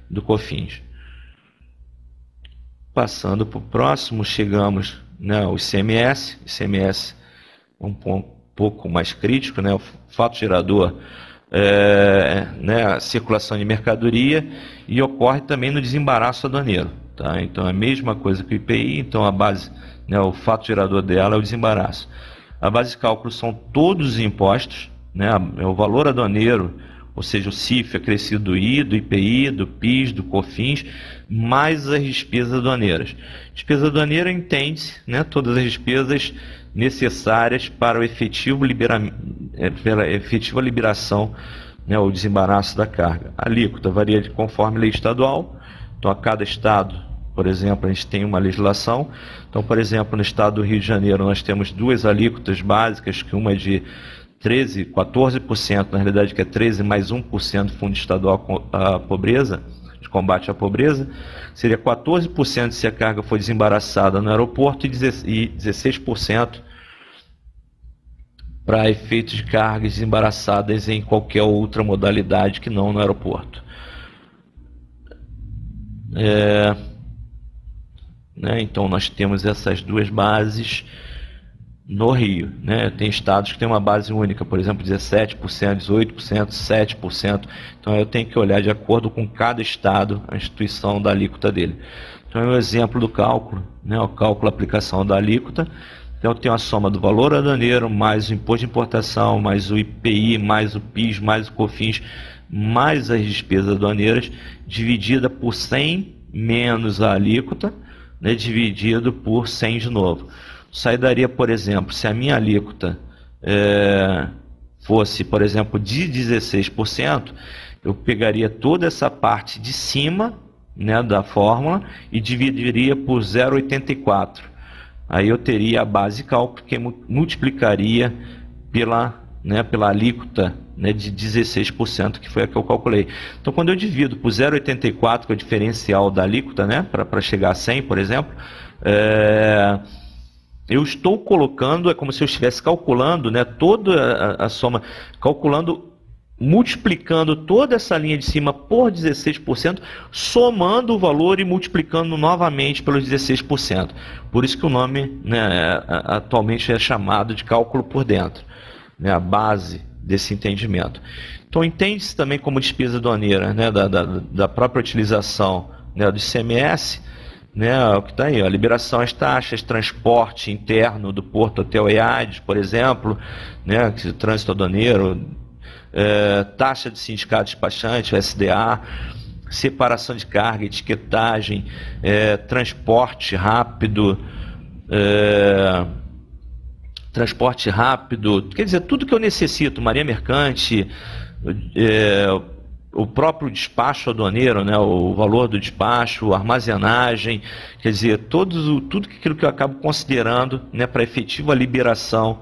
do COFINS. Passando para o próximo, chegamos, né, ao ICMS. ICMS um pouco mais crítico, né, o fato gerador, né, a circulação de mercadoria, e ocorre também no desembaraço aduaneiro. Tá? Então é a mesma coisa que o IPI, então a base, né, o fato gerador dela é o desembaraço. A base de cálculo são todos os impostos, né, é o valor aduaneiro, ou seja, o CIF acrescido do I, do IPI, do PIS, do COFINS, mais as despesas aduaneiras. Despesa aduaneira entende-se, né, todas as despesas necessárias para pela efetiva liberação, né, o desembaraço da carga. A alíquota varia conforme lei estadual, então a cada estado, por exemplo, a gente tem uma legislação. Então, por exemplo, no estado do Rio de Janeiro nós temos duas alíquotas básicas, que uma é de 14%, na realidade que é 13 mais 1% Fundo Estadual à Pobreza, de combate à pobreza, seria 14% se a carga for desembaraçada no aeroporto e 16% para efeitos de cargas desembaraçadas em qualquer outra modalidade que não no aeroporto. Né, então nós temos essas duas bases no Rio, né? Tem estados que tem uma base única, por exemplo, 17%, 18%, 7%. Então eu tenho que olhar de acordo com cada estado a instituição da alíquota dele. Então é um exemplo do cálculo, né? O cálculo, a aplicação da alíquota. Então eu tenho a soma do valor aduaneiro, mais o imposto de importação, mais o IPI, mais o PIS, mais o COFINS, mais as despesas aduaneiras, dividida por 100 menos a alíquota, né? Dividido por 100 de novo. Isso aí daria, por exemplo, se a minha alíquota fosse, por exemplo, de 16%, eu pegaria toda essa parte de cima, né, da fórmula e dividiria por 0,84. Aí eu teria a base de cálculo que multiplicaria pela alíquota, né, de 16%, que foi a que eu calculei. Então, quando eu divido por 0,84, que é o diferencial da alíquota, né, para chegar a 100, por exemplo, eu estou colocando, é como se eu estivesse calculando, né, toda a soma, multiplicando toda essa linha de cima por 16%, somando o valor e multiplicando novamente pelos 16%. Por isso que o nome, né, atualmente é chamado de cálculo por dentro, né, a base desse entendimento. Então entende-se também como despesa aduaneira, né, da própria utilização, né, do ICMS, né, o que está aí, a liberação às taxas, transporte interno do porto até o EAD, por exemplo, né, trânsito aduaneiro, taxa de sindicato despachante, o SDA, separação de carga, etiquetagem, transporte rápido, quer dizer, tudo que eu necessito, marinha mercante, o próprio despacho aduaneiro, né, o valor do despacho, armazenagem, quer dizer, tudo aquilo que eu acabo considerando, né, para efetiva liberação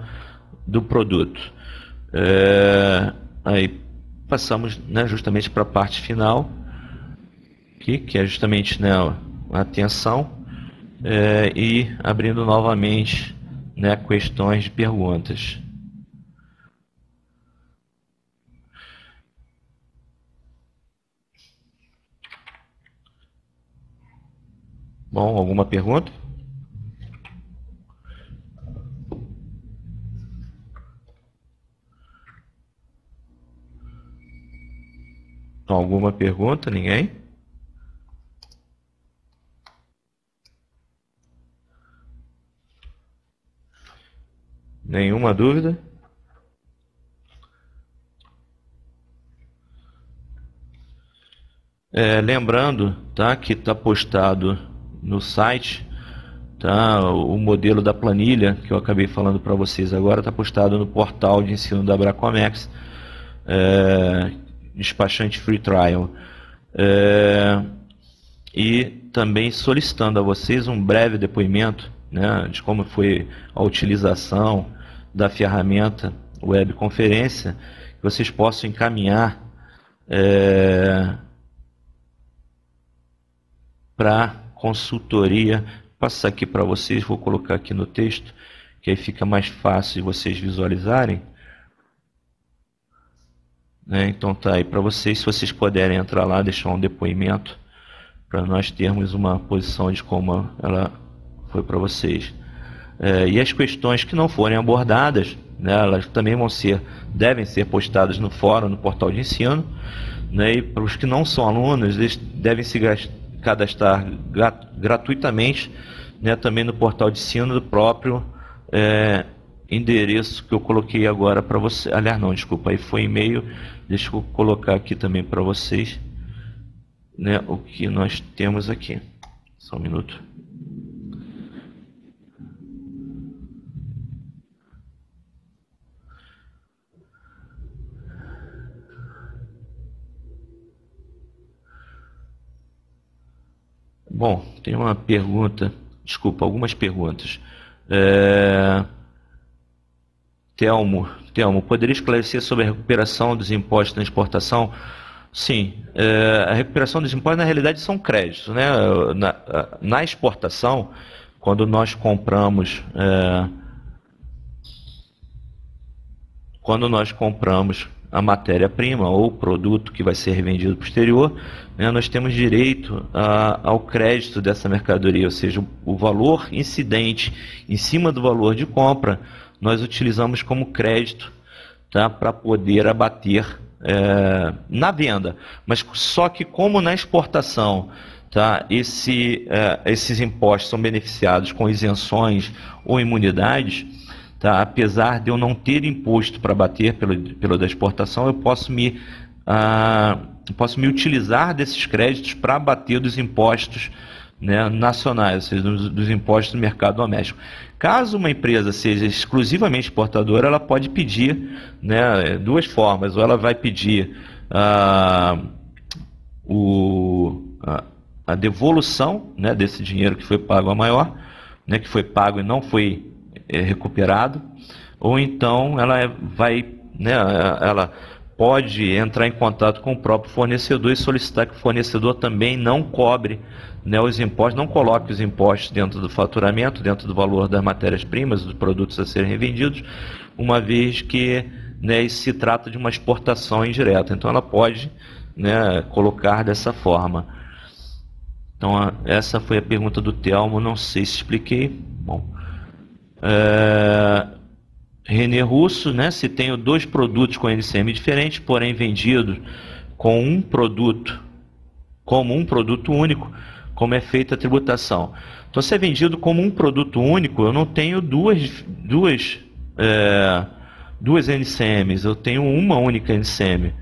do produto. Aí passamos, né, justamente para a parte final, que é justamente, né, a atenção, e abrindo novamente, né, questões de perguntas. Bom, alguma pergunta? Alguma pergunta? Ninguém? Nenhuma dúvida? Lembrando, tá, que está postado no site, tá, o modelo da planilha que eu acabei falando para vocês agora, está postado no portal de ensino da Abracomex, despachante Free Trial. E também solicitando a vocês um breve depoimento, né, de como foi a utilização da ferramenta webconferência, que vocês possam encaminhar para consultoria. Passar aqui para vocês, vou colocar aqui no texto, que aí fica mais fácil de vocês visualizarem. Então tá aí para vocês, se vocês puderem entrar lá, deixar um depoimento, para nós termos uma posição de como ela foi para vocês. E as questões que não forem abordadas, né, elas também devem ser postadas no fórum, no portal de ensino, né, e para os que não são alunos, eles devem se cadastrar gratuitamente, né, também no portal de ensino do próprio endereço que eu coloquei agora para você. Aliás, não, desculpa, aí foi e-mail. Deixa eu colocar aqui também para vocês, né, o que nós temos aqui. Só um minuto. Bom, tem uma pergunta, desculpa, algumas perguntas. Telmo, poderia esclarecer sobre a recuperação dos impostos na exportação? Sim, a recuperação dos impostos na realidade são créditos, né? Na exportação, quando nós compramos a matéria-prima ou o produto que vai ser revendido para o exterior, né, nós temos direito ao crédito dessa mercadoria, ou seja, o valor incidente em cima do valor de compra, nós utilizamos como crédito, tá, para poder abater na venda. Mas só que como na exportação, tá, esses impostos são beneficiados com isenções ou imunidades, tá, apesar de eu não ter imposto para bater pelo da exportação, eu posso me utilizar desses créditos para abater dos impostos, né, nacionais, ou seja, dos impostos do mercado doméstico. Caso uma empresa seja exclusivamente exportadora, ela pode pedir, né, duas formas. Ou ela vai pedir a devolução, né, desse dinheiro que foi pago a maior, né, que foi pago e não foi recuperado, ou então ela ela pode entrar em contato com o próprio fornecedor e solicitar que o fornecedor também não cobre, né, os impostos, não coloque os impostos dentro do faturamento, dentro do valor das matérias-primas, dos produtos a serem vendidos, uma vez que, né, isso se trata de uma exportação indireta. Então ela pode, né, colocar dessa forma. Então essa foi a pergunta do Telmo, não sei se expliquei. Bom, René Russo, né, se tenho dois produtos com NCM diferentes, porém vendidos com um produto, como um produto único, como é feita a tributação? Então, se é vendido como um produto único, eu não tenho duas NCMs, eu tenho uma única NCM,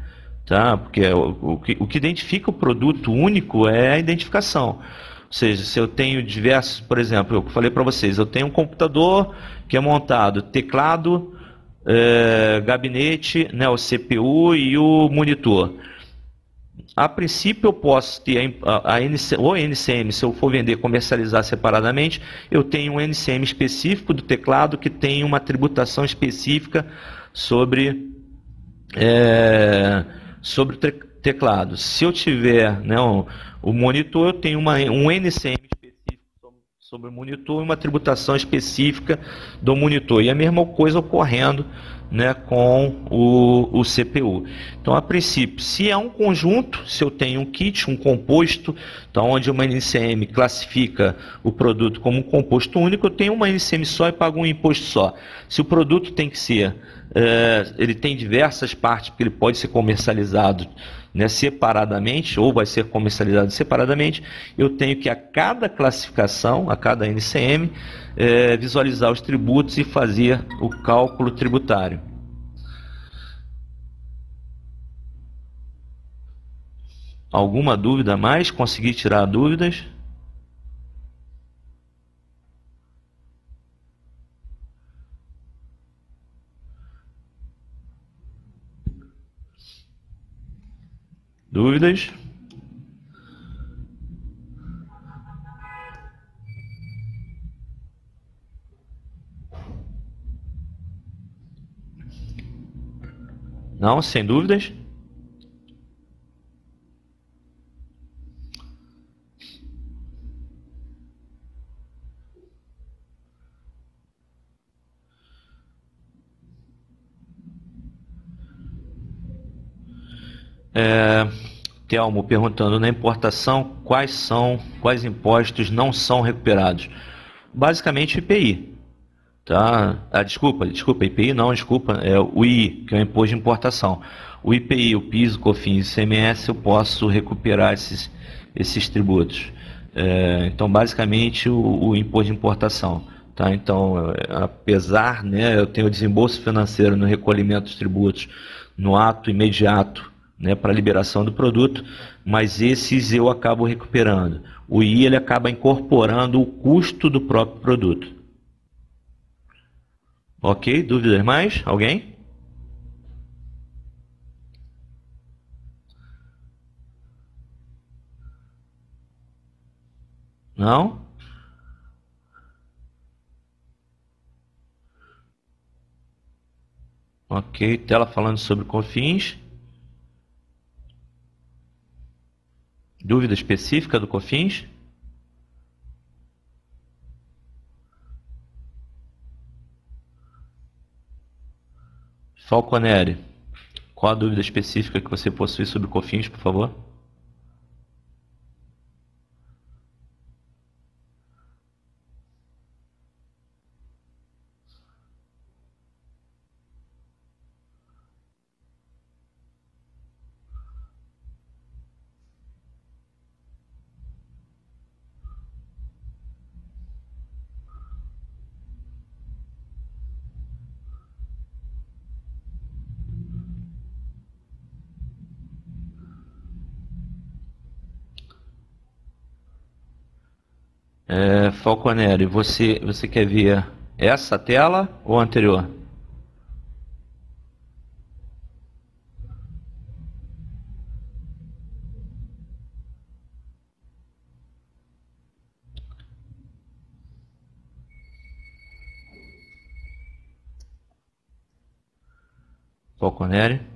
tá? Porque o que identifica o produto único é a identificação. Ou seja, se eu tenho diversos, por exemplo, eu falei para vocês, eu tenho um computador que é montado teclado, gabinete, né, o CPU e o monitor. A princípio eu posso ter o NCM, se eu for vender, comercializar separadamente, eu tenho um NCM específico do teclado que tem uma tributação específica sobre o teclado. Se eu tiver, né, o monitor, eu tenho um NCM específico sobre o monitor e uma tributação específica do monitor. E a mesma coisa ocorrendo, né, com o CPU. Então, a princípio, se é um conjunto, se eu tenho um kit, um composto, então, onde uma NCM classifica o produto como um composto único, eu tenho uma NCM só e pago um imposto só. Se o produto tem que ser ele tem diversas partes, porque ele pode ser comercializado, né, separadamente, ou vai ser comercializado separadamente. Eu tenho que, a cada classificação, a cada NCM, visualizar os tributos e fazer o cálculo tributário. Alguma dúvida a mais? Consegui tirar dúvidas? Dúvidas? Não, sem dúvidas? Telmo perguntando, na importação, quais impostos não são recuperados? Basicamente IPI, tá? Desculpa, IPI não, desculpa, é o II, que é o imposto de importação. O IPI, o PIS, o COFINS e o ICMS, eu posso recuperar esses tributos. Então, basicamente, o imposto de importação. Tá? Então, apesar, né, eu tenho o desembolso financeiro no recolhimento dos tributos no ato imediato, né, para a liberação do produto, mas esses eu acabo recuperando. O I ele acaba incorporando o custo do próprio produto. Ok? Dúvidas mais? Alguém? Não? Ok, tela falando sobre COFINS. Dúvida específica do COFINS? Falconeri, qual a dúvida específica que você possui sobre COFINS, por favor? Falconeri, você quer ver essa tela ou a anterior? Falconeri?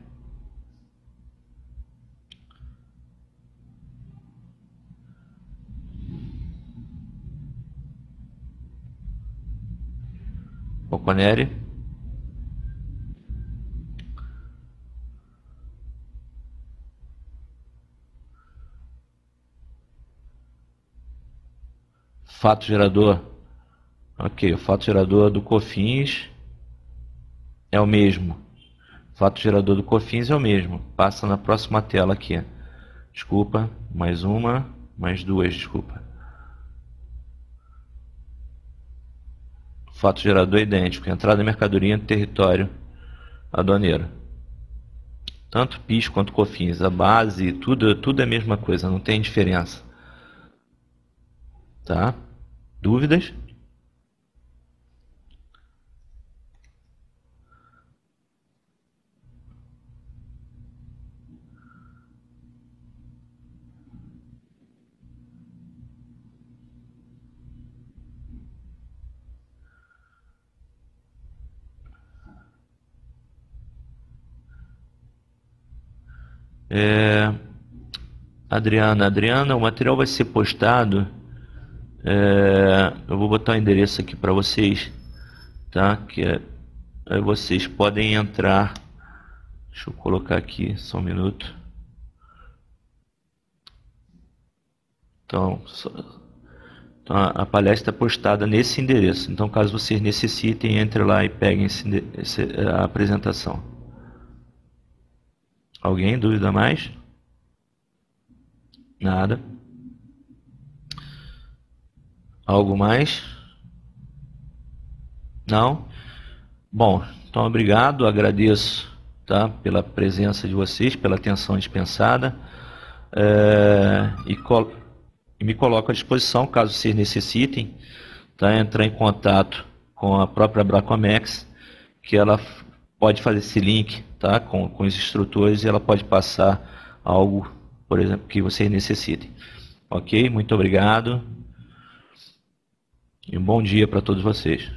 Falconeri? Fato gerador. Ok, o fato gerador do COFINS é o mesmo. O fato gerador do COFINS é o mesmo. Passa na próxima tela aqui. Desculpa, mais uma, mais duas, desculpa. O fato gerador é idêntico. Entrada de mercadoria no território aduaneiro. Tanto PIS quanto COFINS, a base, tudo é a mesma coisa, não tem diferença. Tá? Dúvidas? Adriana, o material vai ser postado. Eu vou botar o endereço aqui para vocês, tá? Aí vocês podem entrar. Deixa eu colocar aqui só um minuto. Então, Então, a palestra é postada nesse endereço. Então, caso vocês necessitem, entre lá e peguem a apresentação. Alguém? Dúvida mais? Nada. Algo mais? Não? Bom, então obrigado, agradeço, tá, pela presença de vocês, pela atenção dispensada, e me coloco à disposição, caso vocês necessitem, tá, entrar em contato com a própria Bracomex, que ela pode fazer esse link, tá, com os instrutores, e ela pode passar algo, por exemplo, que vocês necessitem. Ok? Muito obrigado e um bom dia para todos vocês.